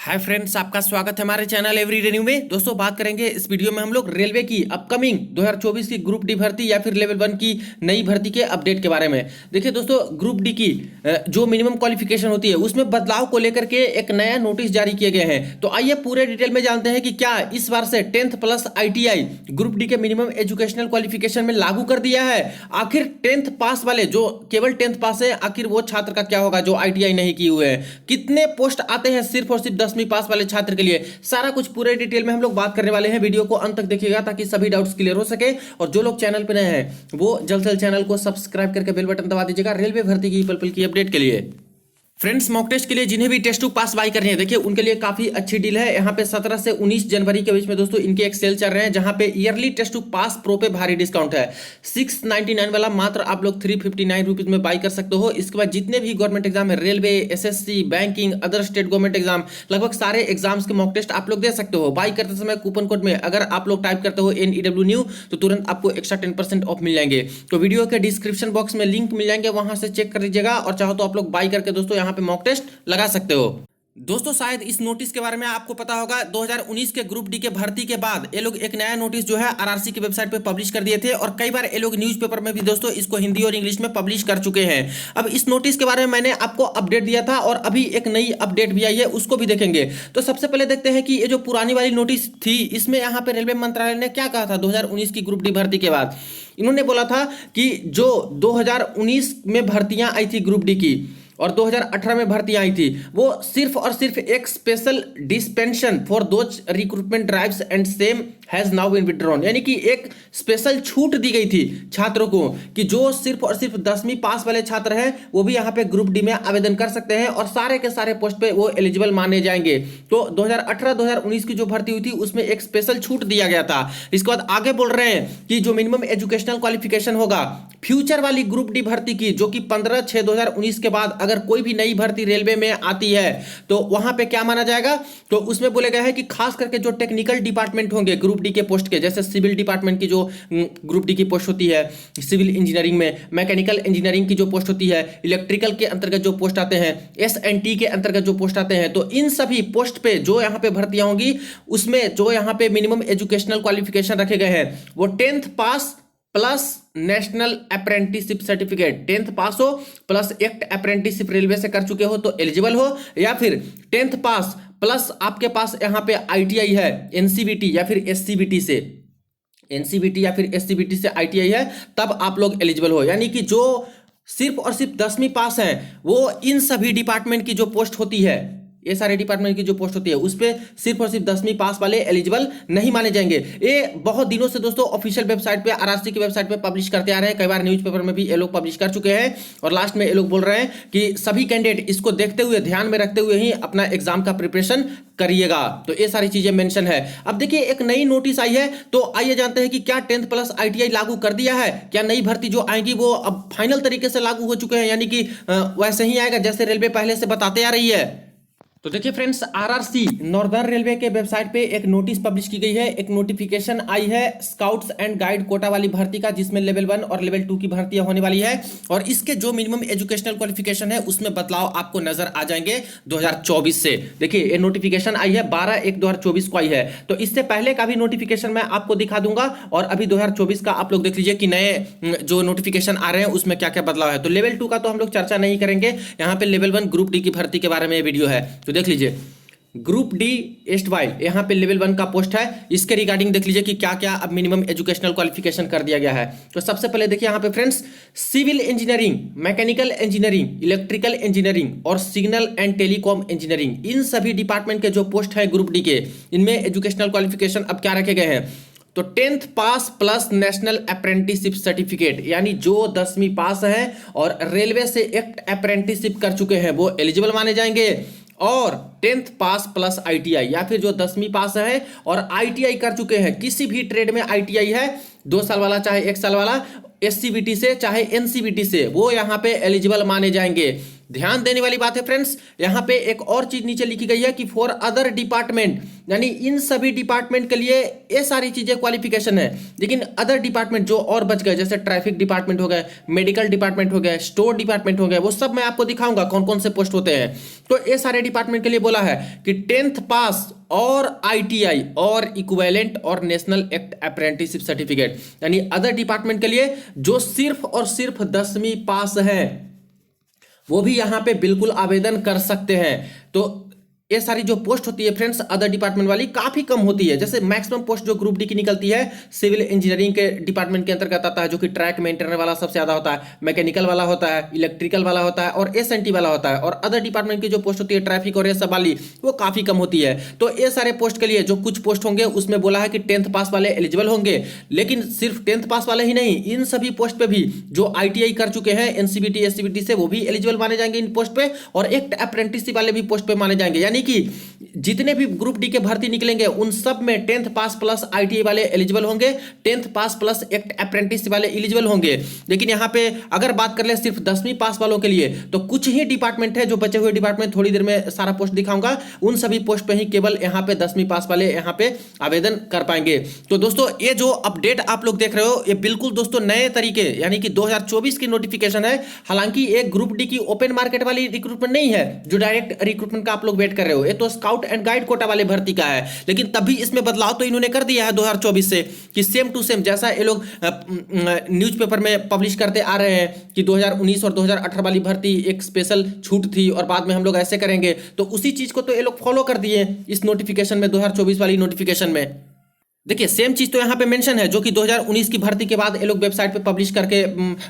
Hi friends, आपका स्वागत है हमारे चैनल एवरीडे न्यू में। दोस्तों, बात करेंगे इस वीडियो में हम लोग रेलवे की अपकमिंग 2024 की ग्रुप डी भर्ती या फिर लेवल 1 की नई भर्ती के अपडेट के बारे में। देखिए दोस्तों, ग्रुप डी की जो मिनिमम क्वालिफिकेशन होती है उसमें बदलाव को लेकर के एक नया नोटिस जारी किए गए हैं। तो आइए पूरे डिटेल में जानते हैं कि क्या इस बार से 10th plus ITI group D के मिनिमम एजुकेशनल क्वालिफिकेशन में लागू कर दिया है। आखिर 10th पास वाले जो केवल 10th पास है, आखिर वो छात्र का क्या होगा जो ITI नहीं किए हुए हैं। कितने पोस्ट आते हैं सिर्फ और सिर्फ 10वीं पास वाले छात्र के लिए, सारा कुछ पूरे डिटेल में हम लोग बात करने वाले हैं। वीडियो को अंत तक देखिएगा ताकि सभी डाउट्स क्लियर हो सके। और जो लोग चैनल पे नए हैं वो जल्द से जल्द चैनल को सब्सक्राइब करके बेल बटन दबा दीजिएगा रेलवे भर्ती की पल पल की अपडेट के लिए। फ्रेंड्स, मॉक टेस्ट के लिए जिन्हें भी टेस्ट 2 पास बाई करनी है, देखिए उनके लिए काफी अच्छी डील है। यहाँ पे 17 से 19 जनवरी के बीच में दोस्तों इनके एक सेल चल रहे हैं, जहां पे ईयरली टेस्ट 2 पास प्रो पे भारी डिस्काउंट है। 699 वाला मात्र आप लोग 359 रुपीज में बाई कर सकते हो। इसके बाद जितने भी गवर्नमेंट एग्जाम है, railway, SSC, banking, other state government exam, लगभग सारे एग्जाम्स के मॉक टेस्ट आप लोग दे सकते हो। बाई करते समय कूपन कोड में अगर आप लोग टाइप करते हो NEW न्यू तो तुरंत आपको एक्स्ट्रा 10% ऑफ मिल जाएंगे। तो वीडियो के डिस्क्रिप्शन बॉक्स में लिंक मिल जाएंगे, वहां से चेक कर लीजिएगा। और चाहो तो आप लोग बाई करके दोस्तों यहाँ पे मॉक टेस्ट लगा सकते हो। दोस्तों, शायद इस नोटिस के बारे में आपको पता होगा, 2019 के ग्रुप डी के भर्ती के बाद ये लोग एक नया नोटिस जो है RRC की वेबसाइट पे पब्लिश कर दिए थे। और कई बार ये लोग न्यूज़पेपर में भी दोस्तों इसको हिंदी और इंग्लिश में पब्लिश कर चुके हैं। अब इस नोटिस के बारे में मैंने आपको अपडेट दिया था और अभी एक नई अपडेट भी आई है, उसको भी देखेंगे। तो सबसे पहले देखते हैं कि ये जो पुरानी वाली नोटिस थी, इसमें यहाँ पे रेलवे मंत्रालय ने क्या कहा था 2019 की ग्रुप डी भर्ती के बाद। इन्होंने बोला था कि जो 2019 में भर्तियां आई थी ग्रुप डी की और 2018 में भर्ती आई थी, वो सिर्फ और सिर्फ एक special dispensation for those recruitment drives and same has now been withdrawn, यानी कि एक स्पेशल छूट दी गई थी छात्रों को कि जो सिर्फ और सिर्फ 10वीं पास वाले छात्र हैं वो भी यहाँ पे ग्रुप डी में आवेदन कर सकते हैं और सारे के सारे पोस्ट पे वो एलिजिबल माने जाएंगे। तो 2018-2019 की जो भर्ती हुई थी उसमें एक स्पेशल छूट दिया गया था। इसके बाद आगे बोल रहे हैं कि जो मिनिमम एजुकेशनल क्वालिफिकेशन होगा फ्यूचर वाली ग्रुप डी भर्ती की, जो कि 15/6/2019 के बाद अगर कोई भी नई भर्ती रेलवे में आती है तो वहां पे क्या माना जाएगा। तो उसमें बोले गया है कि खास करके जो टेक्निकल डिपार्टमेंट होंगे ग्रुप डी के पोस्ट के, जैसे सिविल डिपार्टमेंट की जो ग्रुप डी की पोस्ट होती है, सिविल इंजीनियरिंग में, मैकेनिकल इंजीनियरिंग की जो पोस्ट होती है, इलेक्ट्रिकल के अंतर्गत जो पोस्ट आते हैं, S&T के अंतर्गत जो पोस्ट आते हैं, तो इन सभी पोस्ट पे जो यहाँ पे भर्तियां होंगी उसमें जो यहाँ पे मिनिमम एजुकेशनल क्वालिफिकेशन रखे गए हैं वो 10th pass plus national apprenticeship certificate, 10th pass हो प्लस एक अप्रेंटिसशिप रेलवे से कर चुके हो तो एलिजिबल हो, या फिर 10th पास प्लस आपके पास यहाँ पे ITI है, NCVT या फिर SCVT से, NCVT या फिर SCVT से ITI है, तब आप लोग एलिजिबल हो। यानी कि जो सिर्फ और सिर्फ 10वीं पास है वो इन सभी डिपार्टमेंट की जो पोस्ट होती है, ये सारे डिपार्टमेंट की जो पोस्ट होती है उस पे सिर्फ और सिर्फ 10वीं पास वाले एलिजिबल नहीं माने जाएंगे। ये बहुत दिनों से दोस्तों ऑफिशियल वेबसाइट पे, RRC की वेबसाइट पे पब्लिश करते आ रहे हैं। कई बार न्यूज़पेपर में भी ये लोग पब्लिश कर चुके हैं और लास्ट में ये लोग बोल रहे हैं कि सभी कैंडिडेट इसको देखते हुए, ध्यान में रखते हुए ही अपना एग्जाम का प्रिपरेशन करिएगा। तो ये सारी चीजें मेंशन है। अब देखिए एक नई नोटिस आई है, तो आइए जानते हैं कि क्या 10th प्लस ITI लागू कर दिया है, क्या नई भर्ती जो आएगी वो अब फाइनल तरीके से लागू हो चुके हैं, यानी कि वैसे ही आएगा जैसे रेलवे पहले से बताते आ रही है। तो देखिए फ्रेंड्स, RRC नॉर्दर्न रेलवे के वेबसाइट पे एक नोटिस पब्लिश की गई है, एक नोटिफिकेशन आई है स्काउट्स एंड गाइड कोटा वाली भर्ती का, जिसमें लेवल 1 और लेवल 2 की भर्तियां होने वाली है। और इसके जो मिनिमम एजुकेशनल क्वालिफिकेशन है उसमें बदलाव आपको नजर आ जाएंगे 2024 से। देखिए ये नोटिफिकेशन आई है 12/1/2024 को आई है, तो इससे पहले का भी नोटिफिकेशन मैं आपको दिखा दूंगा और अभी 2024 का आप लोग देख लीजिए कि नए जो नोटिफिकेशन आ रहे हैं उसमें क्या क्या बदलाव है। तो लेवल 2 का तो हम लोग चर्चा नहीं करेंगे, यहाँ पे लेवल 1 ग्रुप डी की भर्ती के बारे में वीडियो है, तो देख लीजिए। ग्रुप डी ईस्ट वाई यहाँ पे लेवल 1 का पोस्ट है, इसके रिगार्डिंग देख लीजिए कि क्या क्या अब मिनिमम एजुकेशनल क्वालिफिकेशन कर दिया गया है। तो सबसे पहले देखिए यहाँ पे friends, civil engineering, mechanical engineering, electrical engineering और सिग्नल एंड टेलीकॉम इंजीनियरिंग, इन सभी डिपार्टमेंट के जो पोस्ट है ग्रुप डी के, इनमें एजुकेशनल क्वालिफिकेशन अब क्या रखे गए हैं। तो 10th pass plus national apprenticeship certificate, यानी जो 10वीं पास है और रेलवे से एक अप्रेंटिसशिप कर चुके हैं वो एलिजिबल माने जाएंगे। और 10th पास प्लस ITI, या फिर जो 10वीं पास है और ITI कर चुके हैं, किसी भी ट्रेड में ITI है, 2 साल वाला चाहे 1 साल वाला, SCVT से चाहे NCVT से, वो यहाँ पे एलिजिबल माने जाएंगे। ध्यान देने वाली बात है फ्रेंड्स, यहाँ पे एक और चीज नीचे लिखी गई है कि फॉर अदर डिपार्टमेंट, यानी इन सभी डिपार्टमेंट के लिए ये सारी चीजें क्वालिफिकेशन है। लेकिन अदर डिपार्टमेंट जो और बच गए, जैसे ट्रैफिक डिपार्टमेंट हो गए, मेडिकल डिपार्टमेंट हो गए, स्टोर डिपार्टमेंट हो गए, वो सब मैं आपको दिखाऊंगा कौन कौन से पोस्ट होते हैं। तो ये सारे डिपार्टमेंट के लिए बोला है कि 10th पास और ITI और इक्विवेलेंट और नेशनल एक्ट अप्रेंटिसशिप सर्टिफिकेट, यानी अदर डिपार्टमेंट के लिए जो सिर्फ और सिर्फ 10वीं पास है वो भी यहां पे बिल्कुल आवेदन कर सकते हैं। तो ये सारी जो पोस्ट होती है फ्रेंड्स अदर डिपार्टमेंट वाली काफी कम होती है। जैसे मैक्सिमम पोस्ट जो ग्रुप डी की निकलती है सिविल इंजीनियरिंग के डिपार्टमेंट के अंतर्गत आता है, जो कि ट्रैक मेंटेनर वाला सबसे ज्यादा होता है, मैकेनिकल वाला होता है, इलेक्ट्रिकल वाला होता है और SNT वाला होता है। और अदर डिपार्टमेंट की जो पोस्ट होती है ट्रैफिक और ये सब वाली वो काफी कम होती है। तो ये सारे पोस्ट के लिए जो कुछ पोस्ट होंगे उसमें बोला है कि 10th पास वाले एलिजिबल होंगे। लेकिन सिर्फ 10th पास वाले ही नहीं, इन सभी पोस्ट पे भी जो ITI कर चुके हैं NCVT SCVT से वो भी एलिजिबल माने जाएंगे इन पोस्ट पे, और एक्ट अप्रेंटिसशिप वाले भी पोस्ट पे माने जाएंगे। यानी कि जितने भी ग्रुप डी के भर्ती निकलेंगे उन सब में 10th पास प्लस ITI वाले एलिजिबल होंगे, 10th pass plus act apprentice वाले एलिजिबल होंगे। लेकिन यहाँ पे अगर बात कर ले सिर्फ 10वीं पास वालों के लिए, तो कुछ ही डिपार्टमेंट है, जो बचे हुए डिपार्टमेंट थोड़ी देर में सारा पोस्ट दिखाऊंगा, उन सभी पोस्ट पे ही केवल यहाँ पे 10वीं पास वाले यहाँ पे आवेदन कर पाएंगे। तो दोस्तों ये जो अपडेट आप लोग देख रहे हो ये बिल्कुल दोस्तों नए तरीके यानी कि 2024 की नोटिफिकेशन है। हालांकि एक ग्रुप डी की ओपन मार्केट वाली रिक्रूटमेंट नहीं है जो डायरेक्ट रिक्रूटमेंट का आप लोग वेट कर रहे हो, ये तो स्काउट एंड गाइड कोटा वाले भर्ती का है। लेकिन तभी इसमें बदलाव तो इन्होंने कर दिया है 2024 से कि सेम टू सेम जैसा ये लोग न्यूज़पेपर में पब्लिश करते आ रहे हैं कि 2019 और 2018 वाली भर्ती एक स्पेशल छूट थी और बाद में हम लोग ऐसे करेंगे, तो उसी चीज को तो ये लोग फॉलो कर दिए इस नोटिफिकेशन में, 2024 वाली नोटिफिकेशन में। देखिए सेम चीज तो यहाँ पे मेंशन है जो कि 2019 की भर्ती के बाद ये लोग वेबसाइट पे पब्लिश करके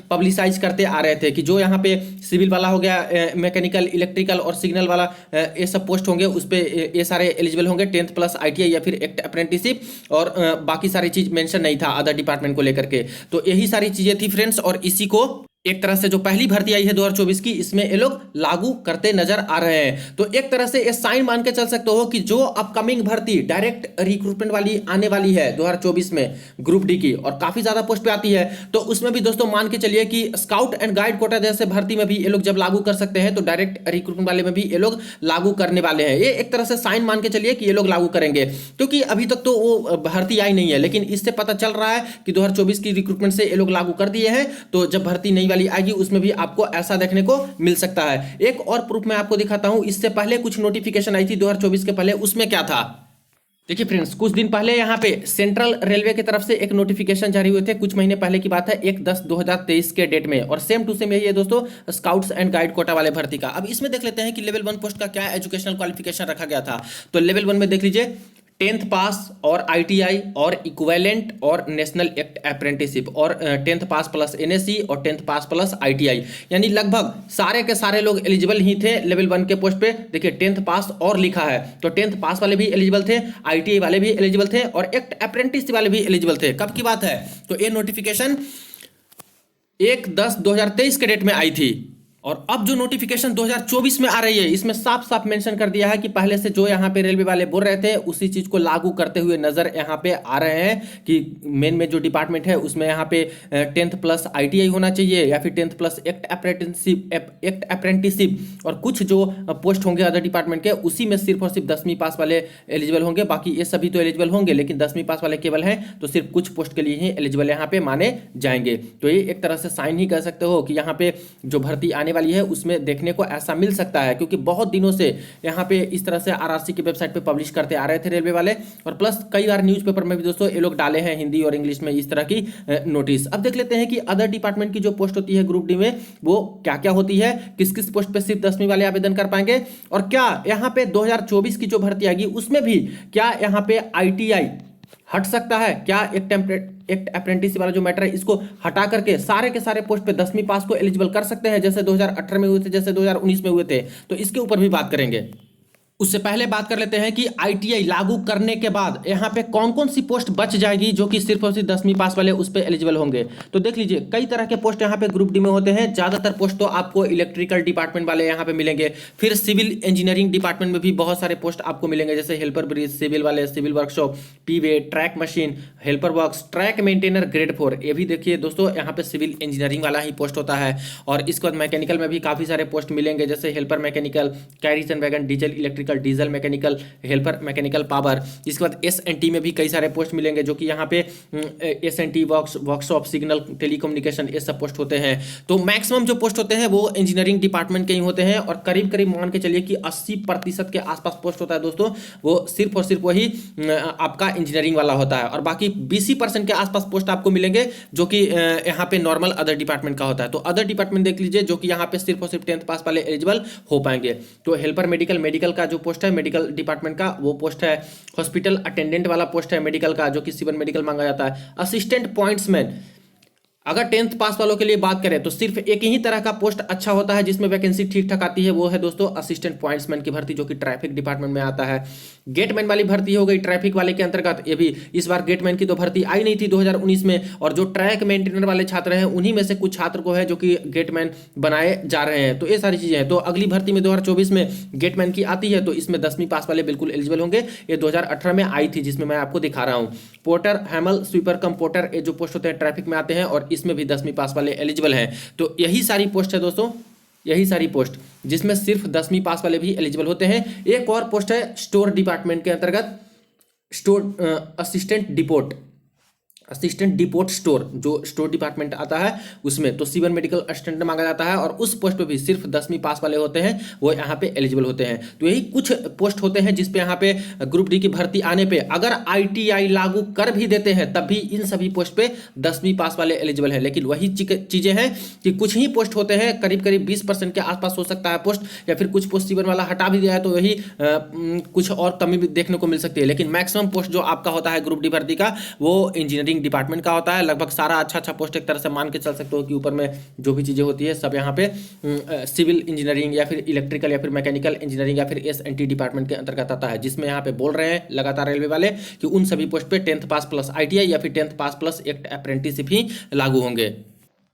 पब्लिसाइज करते आ रहे थे कि जो यहाँ पे सिविल वाला हो गया, मैकेनिकल, इलेक्ट्रिकल और सिग्नल वाला ये सब पोस्ट होंगे उस पे ये सारे एलिजिबल होंगे 10th प्लस ITI या फिर एक्ट अप्रेंटिसशिप, और बाकी सारी चीज मेंशन नहीं था अदर डिपार्टमेंट को लेकर के। तो यही सारी चीजें थी फ्रेंड्स, और इसी को एक तरह से जो पहली भर्ती आई है 2024 की इसमें ये लोग लागू करते नजर आ रहे हैं। तो एक तरह से ये साइन मान के चल सकते हो कि जो अपकमिंग भर्ती डायरेक्ट रिक्रूटमेंट वाली आने वाली है 2024 में ग्रुप डी की, और काफी ज्यादा पोस्ट पे आती है, तो उसमें भी दोस्तों मान के चलिए कि स्काउट एंड गाइड कोटा जैसे भर्ती में भी ये लोग जब लागू कर सकते हैं तो डायरेक्ट रिक्रूटमेंट वाले में भी ये लोग लागू करने वाले हैं। ये एक तरह से साइन मान के चलिए कि ये लोग लागू करेंगे, क्योंकि अभी तक तो वो भर्ती आई नहीं है, लेकिन इससे पता चल रहा है कि 2024 की रिक्रूटमेंट से ये लोग लागू कर दिए हैं। तो जब भर्ती नई वाली आएगी उसमें भी आपको ऐसा देखने को मिल सकता है। एक और प्रूफ मैं आपको दिखाता हूं, इससे पहले कुछ नोटिफिकेशन आई थी 2024 के पहले, उसमें क्या था देखिए फ्रेंड्स, कुछ दिन पहले यहाँ पे सेंट्रल रेलवे की तरफ से एक नोटिफिकेशन जारी हुए थे, कुछ महीने पहले की बात है, 1/10/2023 के डेट में, और सेम टू सेम यही है दोस्तों स्काउट्स एंड गाइड कोटा वाले भर्ती का। अब इसमें देख लेते हैं कि लेवल 1 पोस्ट का क्या एजुकेशनल क्वालिफिकेशन रखा गया था। तो लेवल 1 में देख लीजिए 10th पास और ITI और इक्विवेलेंट और नेशनल एक्ट अप्रेंटिसशिप, और 10th पास प्लस NSE और 10th पास प्लस ITI, यानी लगभग सारे के सारे लोग एलिजिबल ही थे लेवल 1 के पोस्ट पे। देखिए 10th पास और लिखा है, तो 10th पास वाले भी एलिजिबल थे, ITI वाले भी एलिजिबल थे और एक्ट अप्रेंटिस वाले भी एलिजिबल थे। कब की बात है, तो ये नोटिफिकेशन 1/10/2023 के डेट में आई थी। और अब जो नोटिफिकेशन 2024 में आ रही है इसमें साफ साफ मेंशन कर दिया है कि पहले से जो यहाँ पे रेलवे वाले बोल रहे थे उसी चीज को लागू करते हुए नजर यहाँ पे आ रहे हैं कि मेन में जो डिपार्टमेंट है उसमें यहाँ पे 10th प्लस ITI होना चाहिए या फिर 10th प्लस एक्ट अप्रेंटिसशिप, और कुछ जो पोस्ट होंगे अदर डिपार्टमेंट के उसी में सिर्फ और सिर्फ 10वीं पास वाले एलिजिबल होंगे। बाकी ये सभी तो एलिजिबल होंगे, लेकिन 10वीं पास वाले केवल हैं, तो सिर्फ कुछ पोस्ट के लिए ही एलिजिबल यहाँ पे माने जाएंगे। तो ये एक तरह से साइन ही कह सकते हो कि यहाँ पे जो भर्ती आने वाली है उसमें देखने को ऐसा मिल सकता है, क्योंकि बहुत दिनों से यहाँ पे इस तरह से RRC की वेबसाइट पे पब्लिश करते आ रहे थे रेलवे वाले, और प्लस कई बार न्यूज़पेपर में भी दोस्तों ये लोग डाले हैं हिंदी और इंग्लिश में इस तरह की नोटिस। अब देख लेते हैं कि अदर डिपार्टमेंट की जो पोस्ट होती है ग्रुप डी में वो क्या क्या होती है, किस किस पोस्ट पे सिर्फ 10वीं वाले आवेदन कर पाएंगे, और क्या यहाँ पे 2024 की जो भर्ती आएगी उसमें भी क्या यहाँ पे ITI हट सकता है, क्या एक अप्रेंटिस वाला जो मैटर है इसको हटा करके सारे के सारे पोस्ट पे 10वीं पास को एलिजिबल कर सकते हैं, जैसे 2018 में हुए थे, जैसे 2019 में हुए थे। तो इसके ऊपर भी बात करेंगे। उससे पहले बात कर लेते हैं कि आईटीआई लागू करने के बाद यहाँ पे कौन कौन सी पोस्ट बच जाएगी जो कि सिर्फ और सिर्फ 10वीं पास वाले उस पर एलिजिबल होंगे। तो देख लीजिए कई तरह के पोस्ट यहाँ पे ग्रुप डी में होते हैं। ज्यादातर पोस्ट तो आपको इलेक्ट्रिकल डिपार्टमेंट वाले यहाँ पे मिलेंगे। फिर सिविल इंजीनियरिंग डिपार्टमेंट में भी बहुत सारे पोस्ट आपको मिलेंगे, जैसे हेल्पर ब्रिज, सिविल वाले, civil workshop, P way, track machine, helper works, track maintainer grade 4। ये भी देखिए दोस्तों यहाँ पे सिविल इंजीनियरिंग वाला ही पोस्ट होता है। और इसके बाद मैकेनिकल में भी काफी सारे पोस्ट मिलेंगे, जैसे helper mechanical, carriage and wagon, diesel electrical, diesel mechanical, helper mechanical power. इसके बाद एसएनटी में भी कई सारे पोस्ट मिलेंगे, जो कि यहाँ पे एसएनटी वर्कशॉप, सिग्नल, टेलीकम्युनिकेशन, ये सब पोस्ट होते हैं। तो मैक्सिमम जो पोस्ट होते हैं वो इंजीनियरिंग डिपार्टमेंट के ही होते हैं, और करीब करीब मान के चलिए कि 80% के आसपास पोस्ट होता है दोस्तों, वो सिर्फ और सिर्फ वही आपका इंजीनियरिंग वाला होता है। और बाकी 20% के आसपास पोस्ट आपको मिलेंगे जो कि यहाँ पे नॉर्मल अदर डिपार्टमेंट का होता है। तो अदर डिपार्टमेंट देख लीजिए, जो कि यहाँ पे सिर्फ और सिर्फ 10th पास वाले एलिजिबल हो पाएंगे। तो हेल्पर मेडिकल का जो पोस्ट है मेडिकल डिपार्टमेंट का, वो पोस्ट है। हॉस्पिटल अटेंडेंट वाला पोस्ट है मेडिकल का, जो कि सिवन मेडिकल मांगा जाता है। असिस्टेंट पॉइंट्समैन, अगर 10th पास वालों के लिए बात करें तो सिर्फ एक ही तरह का पोस्ट अच्छा होता है जिसमें वैकेंसी ठीक ठाक आती है, वो है दोस्तों असिस्टेंट पॉइंट्समैन की भर्ती, जो कि ट्रैफिक डिपार्टमेंट में आता है। गेटमैन वाली भर्ती हो गई ट्रैफिक वाले के अंतर्गत। ये भी इस बार गेटमैन की तो भर्ती आई नहीं थी 2019 में, और जो ट्रैक मेंटेनर वाले छात्र हैं उन्हीं में से कुछ छात्र को है जो कि गेटमैन बनाए जा रहे हैं। तो ये सारी चीजें हैं। तो अगली भर्ती में 2024 में गेटमैन की आती है, तो इसमें 10वीं पास वाले बिल्कुल एलिजिबल होंगे। ये 2018 में आई थी, जिसमें मैं आपको दिखा रहा हूँ। पोर्टर, हैमल, स्वीपर कम पोर्टर, ये जो पोस्ट होते हैं ट्रैफिक में आते हैं, और इसमें भी 10वीं पास वाले एलिजिबल हैं। तो यही सारी पोस्ट है दोस्तों, यही सारी पोस्ट जिसमें सिर्फ 10वीं पास वाले भी एलिजिबल होते हैं। एक और पोस्ट है स्टोर डिपार्टमेंट के अंतर्गत, स्टोर असिस्टेंट डिपोट स्टोर, जो स्टोर डिपार्टमेंट आता है उसमें। तो सिवन मेडिकल असिस्टेंट मांगा जाता है, और उस पोस्ट पे भी सिर्फ 10वीं पास वाले होते हैं, वो यहाँ पे एलिजिबल होते हैं। तो यही कुछ पोस्ट होते हैं जिसपे यहाँ पे ग्रुप डी की भर्ती आने पे अगर आईटीआई लागू कर भी देते हैं तब भी इन सभी पोस्ट पे 10वीं पास वाले एलिजिबल हैं। लेकिन वही चीजें हैं कि कुछ ही पोस्ट होते हैं, करीब करीब 20% के आसपास हो सकता है पोस्ट, या फिर कुछ पोस्ट सिवन वाला हटा भी दिया है तो वही कुछ और कमी भी देखने को मिल सकती है। लेकिन मैक्सिमम पोस्ट जो आपका होता है ग्रुप डी भर्ती का, वो इंजीनियरिंग डिपार्टमेंट का होता है। लगभग सारा अच्छा पोस्ट एक तरह से मान के चल सकते हो कि ऊपर में जो भी चीजें होती है सब यहाँ पे सिविल इंजीनियरिंग या फिर इलेक्ट्रिकल या फिर मैकेनिकल इंजीनियरिंग या फिर एसएनटी डिपार्टमेंट के अंतर्गत आता है, जिसमें यहाँ पे बोल रहे हैं लगातार रेलवे वाले कि उन सभी पोस्ट पे 10th पास प्लस आईटीआई या फिर 10th पास प्लस एक अप्रेंटिसशिप ही लागू होंगे।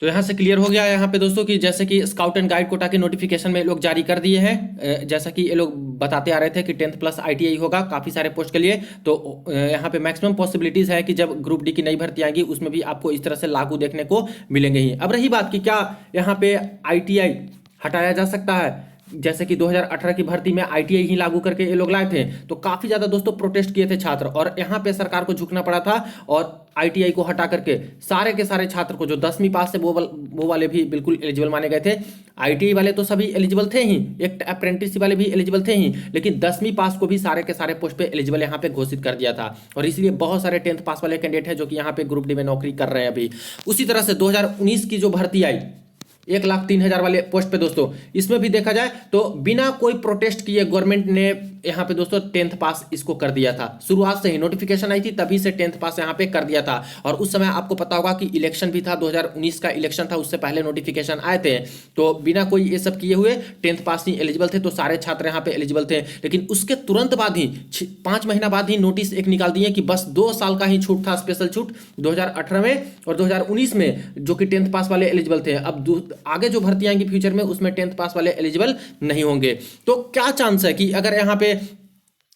तो यहाँ से क्लियर हो गया यहाँ पे दोस्तों कि जैसे कि स्काउट एंड गाइड कोटा के नोटिफिकेशन में ये लोग जारी कर दिए हैं, जैसा कि ये लोग बताते आ रहे थे कि 10th प्लस आईटीआई होगा काफ़ी सारे पोस्ट के लिए। तो यहाँ पे मैक्सिमम पॉसिबिलिटीज़ है कि जब ग्रुप डी की नई भर्ती आएगी उसमें भी आपको इस तरह से लागू देखने को मिलेंगे ही। अब रही बात कि क्या यहाँ पे आईटीआई हटाया जा सकता है, जैसे कि 2018 की भर्ती में आईटीआई ही लागू करके ये लोग लाए थे, तो काफी ज्यादा दोस्तों प्रोटेस्ट किए थे छात्र, और यहाँ पे सरकार को झुकना पड़ा था, और आईटीआई को हटा करके सारे के सारे छात्र को जो 10वीं पास से वो वाले भी बिल्कुल एलिजिबल माने गए थे। आईटीआई वाले तो सभी एलिजिबल थे ही, एक अप्रेंटिसशिप वाले भी एलिजिबल थे ही, लेकिन 10वीं पास को भी सारे के सारे पोस्ट पे एलिजिबल यहाँ पे घोषित कर दिया था, और इसलिए बहुत सारे 10th पास वाले कैंडिडेट हैं जो कि यहाँ पे ग्रुप डी में नौकरी कर रहे हैं अभी। उसी तरह से 2019 की जो भर्ती आई 1,03,000 वाले पोस्ट पे दोस्तों, इसमें भी देखा जाए तो बिना कोई प्रोटेस्ट किए गवर्नमेंट ने यहाँ पे दोस्तों 10th पास इसको कर दिया था। शुरुआत से ही नोटिफिकेशन आई थी तभी से 10th पास यहाँ पे कर दिया था, और उस समय आपको पता होगा कि इलेक्शन भी था, 2019 का इलेक्शन था, उससे पहले नोटिफिकेशन आए थे। तो बिना कोई ये सब किए हुए 10th पास ही एलिजिबल थे, तो सारे छात्र यहाँ पे एलिजिबल थे। लेकिन उसके तुरंत बाद ही 5 महीना बाद ही नोटिस एक निकाल दिए कि बस 2 साल का ही छूट था, स्पेशल छूट 2018 में और 2019 में, जो कि 10th पास वाले एलिजिबल थे। अब आगे जो भर्ती आएंगी फ्यूचर में उसमें 10th पास वाले एलिजिबल नहीं होंगे। तो क्या चांस है कि अगर यहाँ पे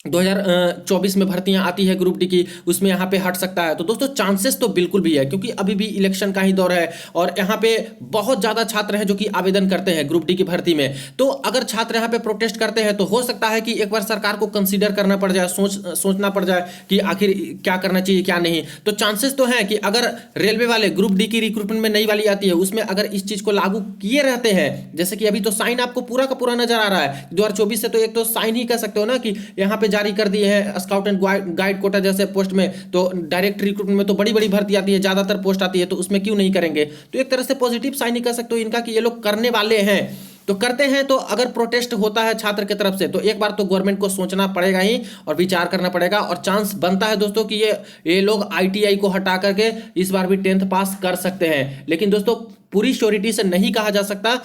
2024 में भर्तियां आती है ग्रुप डी की, उसमें यहाँ पे हट सकता है? तो दोस्तों चांसेस तो बिल्कुल भी है, क्योंकि अभी भी इलेक्शन का ही दौर है और यहाँ पे बहुत ज़्यादा छात्र हैं जो कि आवेदन करते हैं ग्रुप डी की भर्ती में। तो अगर छात्र यहाँ पे प्रोटेस्ट करते हैं तो हो सकता है कि एक बार सरकार को कंसीडर करना पड़ जाए, सोचना पड़ जाए कि आखिर क्या करना चाहिए क्या नहीं। तो चांसेस तो हैं कि अगर रेलवे वाले ग्रुप डी की रिक्रूटमेंट में नई वाली आती है, उसमें अगर इस चीज़ को लागू किए रहते हैं, जैसे कि अभी तो साइन आपको पूरा का पूरा नजर आ रहा है 2024 से, तो एक तो साइन ही कह सकते हो ना कि यहाँ पे जारी कर दिए हैं स्काउट एंड गाइड कोटा जैसे पोस्ट में, तो डायरेक्ट रिक्रूटमेंट में तो बड़ी बड़ी भर्ती आती है, ज्यादातर पोस्ट आती है, तो उसमें क्यों नहीं करेंगे? तो एक तरह से पॉजिटिव साइन ही कह सकते हो इनका कि ये लोग करने वाले हैं। तो करते हैं, तो अगर प्रोटेस्ट होता है छात्र की तरफ से तो एक बार तो गवर्नमेंट को सोचना पड़ेगा ही और विचार करना पड़ेगा, और चांस बनता है दोस्तों कि ये लोग आईटीआई को हटा करके इस बार भी 10th पास कर सकते हैं। लेकिन दोस्तों पूरी श्योरिटी से नहीं कहा जा सकता,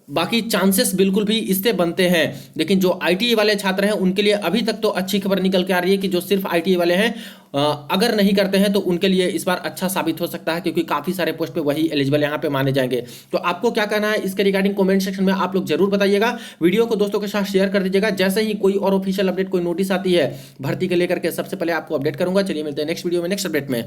बाकी चांसेस बिल्कुल भी इससे बनते हैं। लेकिन जो आईटीआई वाले छात्र हैं उनके लिए अभी तक तो अच्छी खबर निकल के आ रही है कि जो सिर्फ आईटीआई वाले हैं अगर नहीं करते हैं तो उनके लिए इस बार अच्छा साबित हो सकता है, क्योंकि काफी सारे पोस्ट पे वही एलिजिबल यहाँ पे माने जाएंगे। तो आपको क्या कहना है इसके रिगार्डिंग कमेंट सेक्शन में आप लोग जरूर बताइएगा। वीडियो को दोस्तों के साथ शेयर कर दीजिएगा। जैसे ही कोई और ऑफिशियल अपडेट, कोई नोटिस आती है भर्ती के लेकर के, सबसे पहले आपको अपडेट करूंगा। चलिए मिलते हैं नेक्स्ट वीडियो में नेक्स्ट अपडेट में।